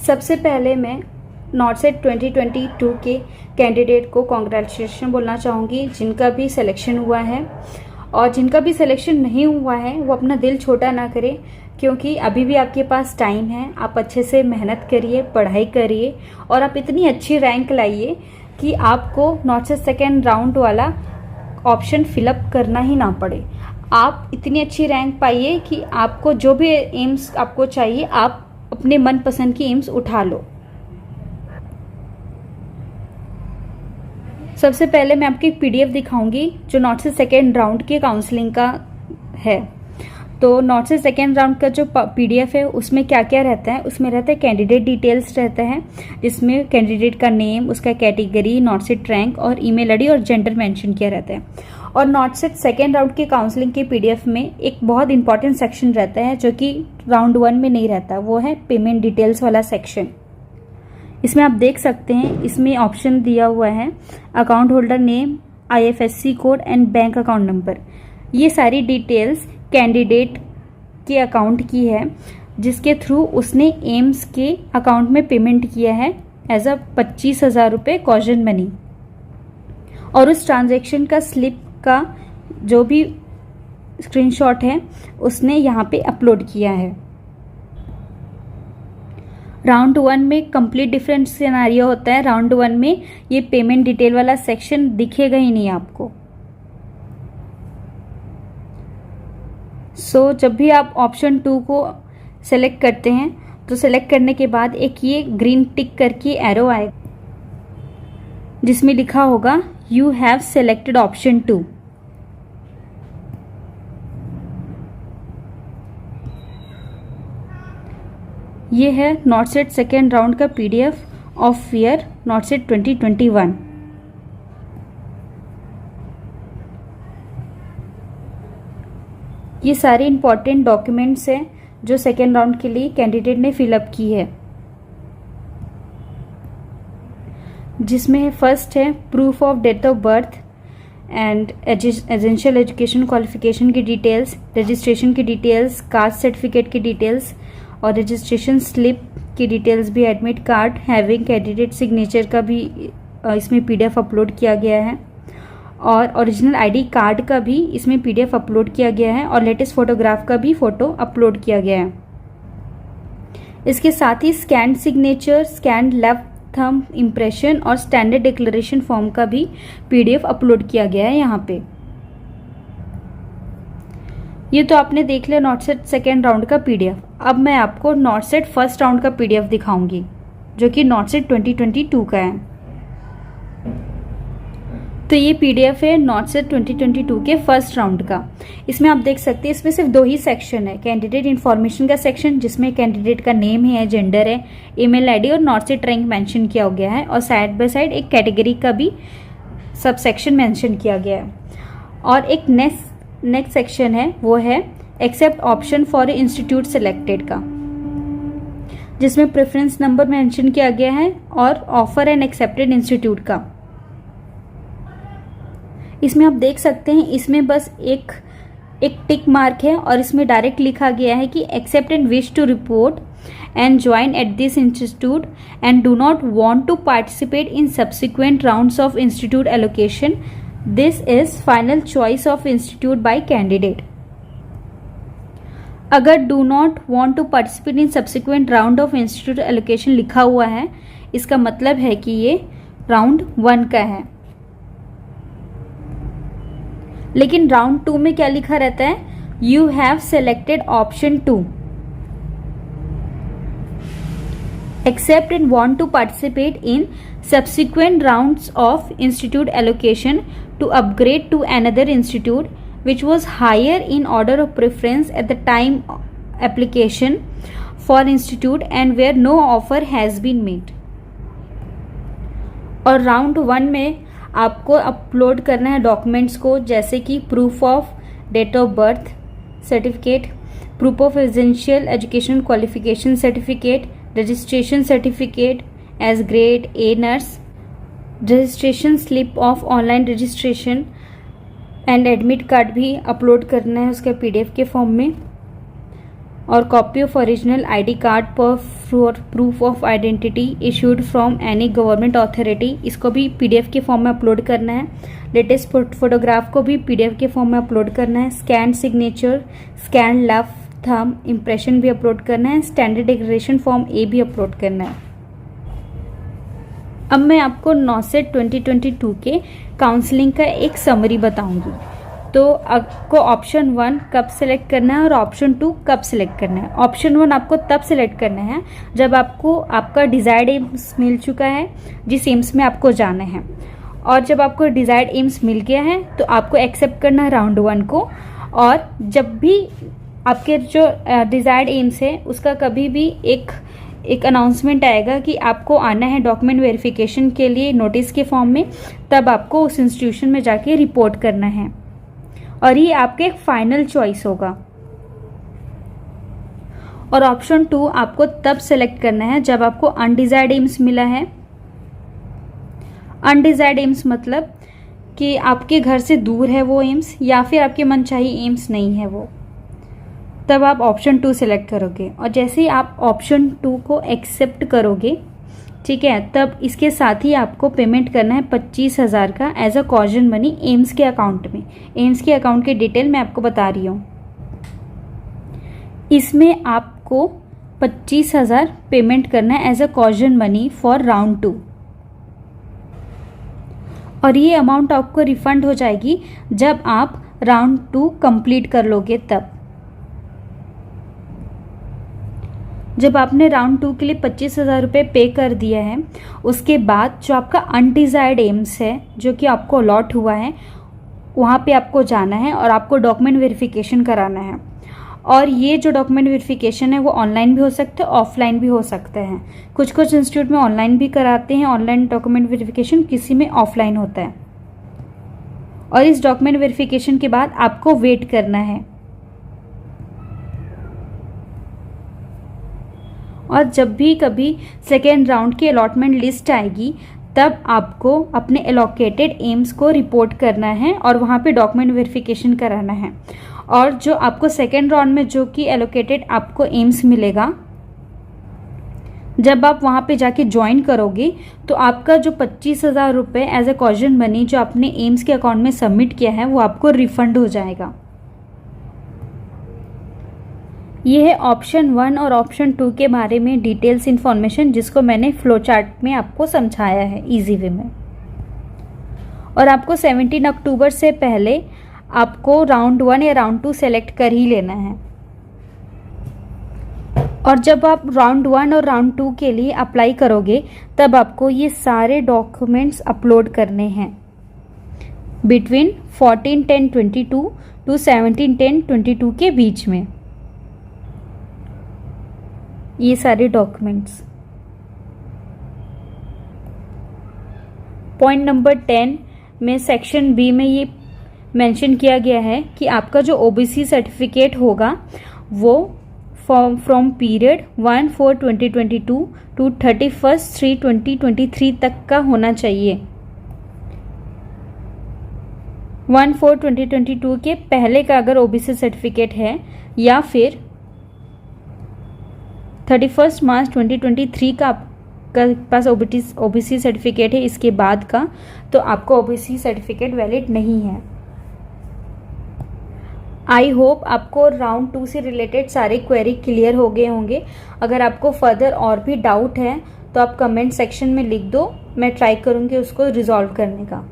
सबसे पहले मैं नॉटसेट 2022 के कैंडिडेट को कॉन्ग्रेचुलेशन बोलना चाहूँगी जिनका भी सिलेक्शन हुआ है, और जिनका भी सिलेक्शन नहीं हुआ है वो अपना दिल छोटा ना करे, क्योंकि अभी भी आपके पास टाइम है। आप अच्छे से मेहनत करिए, पढ़ाई करिए और आप इतनी अच्छी रैंक लाइए कि आपको नॉटसेट सेकेंड राउंड वाला ऑप्शन फिलअप करना ही ना पड़े। आप इतनी अच्छी रैंक पाइए कि आपको जो भी एम्स आपको चाहिए आप अपने मनपसंद की एम्स उठा लो। सबसे पहले मैं आपकी पीडीएफ दिखाऊंगी जो नॉटसेट सेकेंड राउंड के काउंसलिंग का है। तो नॉटसेट सेकेंड राउंड का जो पीडीएफ है उसमें क्या क्या रहता है, उसमें रहता है कैंडिडेट डिटेल्स रहता है, जिसमें कैंडिडेट का नेम, उसका कैटेगरी, नॉटसेट रैंक और ईमेल आईडी और जेंडर मेंशन किया रहता है। और नॉटसेट सेकेंड राउंड के काउंसलिंग के पीडीएफ में एक बहुत इंपॉर्टेंट सेक्शन रहता है जो कि राउंड 1 में नहीं रहता, वो है पेमेंट डिटेल्स वाला सेक्शन। इसमें आप देख सकते हैं, इसमें ऑप्शन दिया हुआ है account holder name, IFSC code and bank account number. ये सारी डिटेल्स कैंडिडेट के अकाउंट की है जिसके थ्रू उसने एम्स के अकाउंट में पेमेंट किया है एज अ 25,000 रुपये कॉशन मनी, और उस ट्रांजैक्शन का स्लिप का जो भी स्क्रीनशॉट है उसने यहाँ पे अपलोड किया है। राउंड 1 में कंप्लीट डिफरेंट सिनेरियो होता है। राउंड 1 में ये पेमेंट डिटेल वाला सेक्शन दिखेगा ही नहीं आपको। जब भी आप ऑप्शन 2 को सेलेक्ट करते हैं तो सेलेक्ट करने के बाद एक ये ग्रीन टिक करके एरो आएगा जिसमें लिखा होगा यू हैव सेलेक्टेड ऑप्शन 2। ये है नॉटसेट सेकेंड राउंड का पीडीएफ ऑफ ईयर नॉटसेट 2021। ये सारे इंपॉर्टेंट डॉक्यूमेंट्स हैं जो सेकेंड राउंड के लिए कैंडिडेट ने फिलअप की है, जिसमें फर्स्ट है proof of date of birth and essential education qualification की डिटेल्स, रजिस्ट्रेशन की डिटेल्स, कास्ट सर्टिफिकेट की डिटेल्स और रजिस्ट्रेशन स्लिप की डिटेल्स भी, admit card having candidate signature का भी इसमें पीडीएफ अपलोड किया गया है, और ओरिजिनल आईडी कार्ड का भी इसमें पीडीएफ अपलोड किया गया है, और लेटेस्ट फोटोग्राफ का भी फोटो अपलोड किया गया है। इसके साथ ही scan signature, scan left thumb impression और स्टैंडर्ड डिक्लेरेशन फॉर्म का भी पीडीएफ अपलोड किया गया है यहाँ पे। ये तो आपने देख लिया नॉटसेट सेकेंड राउंड का पीडीएफ। अब मैं आपको नॉटसेट फर्स्ट राउंड का पीडीएफ दिखाऊंगी जो कि नॉटसेट 2022 का है। तो ये पीडीएफ है नॉटसेट 2022 के फर्स्ट राउंड का। इसमें आप देख सकते हैं इसमें सिर्फ 2 ही सेक्शन है, कैंडिडेट इन्फॉर्मेशन का सेक्शन जिसमें कैंडिडेट का नेम है, जेंडर है, ईमेल आईडी और नॉटसेट रैंक मेंशन किया गया है, और साइड बाय साइड एक कैटेगरी का भी सब सेक्शन मेंशन किया गया है। और एक नेक्स्ट सेक्शन है वो है accept option for institute selected का, जिसमें प्रेफरेंस नंबर मेंशन किया गया है और ऑफर एंड एक्सेप्टेड इंस्टीट्यूट का। इसमें आप देख सकते हैं इसमें बस एक टिक मार्क है और इसमें डायरेक्ट लिखा गया है कि accept and wish to report and join at this institute and do not want to participate in subsequent rounds of institute allocation, this is final choice of institute by candidate. अगर do not want to participate in subsequent round of institute allocation लिखा हुआ है, इसका मतलब है कि ये round 1 का है। लेकिन राउंड 2 में क्या लिखा रहता है, you have selected option 2, accept and want to participate in subsequent rounds of institute allocation to upgrade to another institute which was higher in order of preference at the time application for institute and where no offer has been made। और round 1 में आपको upload करना है documents को, जैसे कि proof of date of birth certificate, proof of essential education qualification certificate, registration certificate as grade A nurse, registration slip of online registration and admit card भी upload करना है उसके पीडीएफ के फॉर्म में। और copy of original ID card for proof of identity issued from any government authority, इसको भी PDF के फॉर्म में अपलोड करना है। लेटेस्ट फोटोग्राफ को भी पीडीएफ के फॉर्म में अपलोड करना है। Scan signature, scan left thumb impression भी अपलोड करना है। स्टैंडर्ड डिक्लेरेशन फॉर्म ए भी अपलोड करना है। अब मैं आपको नॉसेट 2022 के काउंसलिंग का एक समरी बताऊंगी। तो आपको ऑप्शन 1 कब सिलेक्ट करना है और ऑप्शन 2 कब सिलेक्ट करना है। ऑप्शन 1 आपको तब सिलेक्ट करना है जब आपको आपका डिजायर्ड एम्स मिल चुका है, जिस एम्स में आपको जाना है। और जब आपको डिजायर्ड एम्स मिल गया है तो आपको एक्सेप्ट करना है राउंड 1 को। और जब भी आपके जो डिजायर्ड एम्स है उसका कभी भी एक अनाउंसमेंट आएगा कि आपको आना है डॉक्यूमेंट वेरिफिकेशन के लिए नोटिस के फॉर्म में, तब आपको उस इंस्टीट्यूशन में जाके रिपोर्ट करना है और ये आपके फाइनल चॉइस होगा। और ऑप्शन 2 आपको तब सेलेक्ट करना है जब आपको अनडिजायर्ड एम्स मिला है। अनडिजायर्ड एम्स मतलब कि आपके घर से दूर है वो एम्स या फिर आपके मनचाही एम्स नहीं है वो, तब आप ऑप्शन 2 सिलेक्ट करोगे। और जैसे ही आप ऑप्शन 2 को एक्सेप्ट करोगे, ठीक है, तब इसके साथ ही आपको पेमेंट करना है 25,000 का as a caution money AIIMS के अकाउंट में। एम्स के अकाउंट की डिटेल मैं आपको बता रही हूँ। इसमें आपको 25,000 पेमेंट करना है as a caution money for round 2 और ये अमाउंट आपको रिफंड हो जाएगी जब आप राउंड 2 कंप्लीट कर लोगे। तब जब आपने राउंड 2 के लिए 25,000 रुपये पे कर दिया है, उसके बाद जो आपका अनडिजायर्ड एम्स है जो कि आपको अलॉट हुआ है, वहाँ पे आपको जाना है और आपको डॉक्यूमेंट वेरिफिकेशन कराना है। और ये जो डॉक्यूमेंट वेरिफिकेशन है वो ऑनलाइन भी हो सकता है, ऑफलाइन भी हो सकता है। कुछ कुछ इंस्टीट्यूट में ऑनलाइन भी कराते हैं ऑनलाइन डॉक्यूमेंट वेरिफिकेशन, किसी में ऑफलाइन होता है। और इस डॉक्यूमेंट वेरिफिकेशन के बाद आपको वेट करना है। और जब भी कभी सेकेंड राउंड की अलॉटमेंट लिस्ट आएगी, तब आपको अपने एलोकेटेड एम्स को रिपोर्ट करना है और वहाँ पे डॉक्यूमेंट वेरिफिकेशन कराना है। और जो आपको सेकेंड राउंड में जो कि एलोकेटेड आपको एम्स मिलेगा, जब आप वहाँ पे जाके ज्वाइन करोगे तो आपका जो 25,000 रुपये एज ए कॉजन मनी जो आपने एम्स के अकाउंट में सबमिट किया है वो आपको रिफंड हो जाएगा। ये है ऑप्शन 1 और ऑप्शन 2 के बारे में डिटेल्स इन्फॉर्मेशन, जिसको मैंने फ्लो चार्ट में आपको समझाया है इजी वे में। और आपको 17 अक्टूबर से पहले आपको राउंड 1 या राउंड 2 सेलेक्ट कर ही लेना है। और जब आप राउंड 1 और राउंड 2 के लिए अप्लाई करोगे, तब आपको ये सारे डॉक्यूमेंट्स अपलोड करने हैं बिटवीन 14/10/22 टू 17/10/22 के बीच में। ये सारे डॉक्यूमेंट्स। पॉइंट नंबर 10 में सेक्शन बी में ये मेंशन किया गया है कि आपका जो ओबीसी सर्टिफिकेट होगा वो फ्रॉम पीरियड 1/4/2022 टू 31/3/2023 तक का होना चाहिए। 1/4/2022 के पहले का अगर ओबीसी सर्टिफिकेट है या फिर 31 मार्च 2023 का आपका पास ओबीसी सर्टिफिकेट है इसके बाद का, तो आपका ओबीसी सर्टिफिकेट वैलिड नहीं है। आई होप आपको राउंड 2 से रिलेटेड सारे क्वेरी क्लियर हो गए होंगे। अगर आपको फर्दर और भी डाउट है तो आप कमेंट सेक्शन में लिख दो, मैं ट्राई करूँगी उसको रिजॉल्व करने का।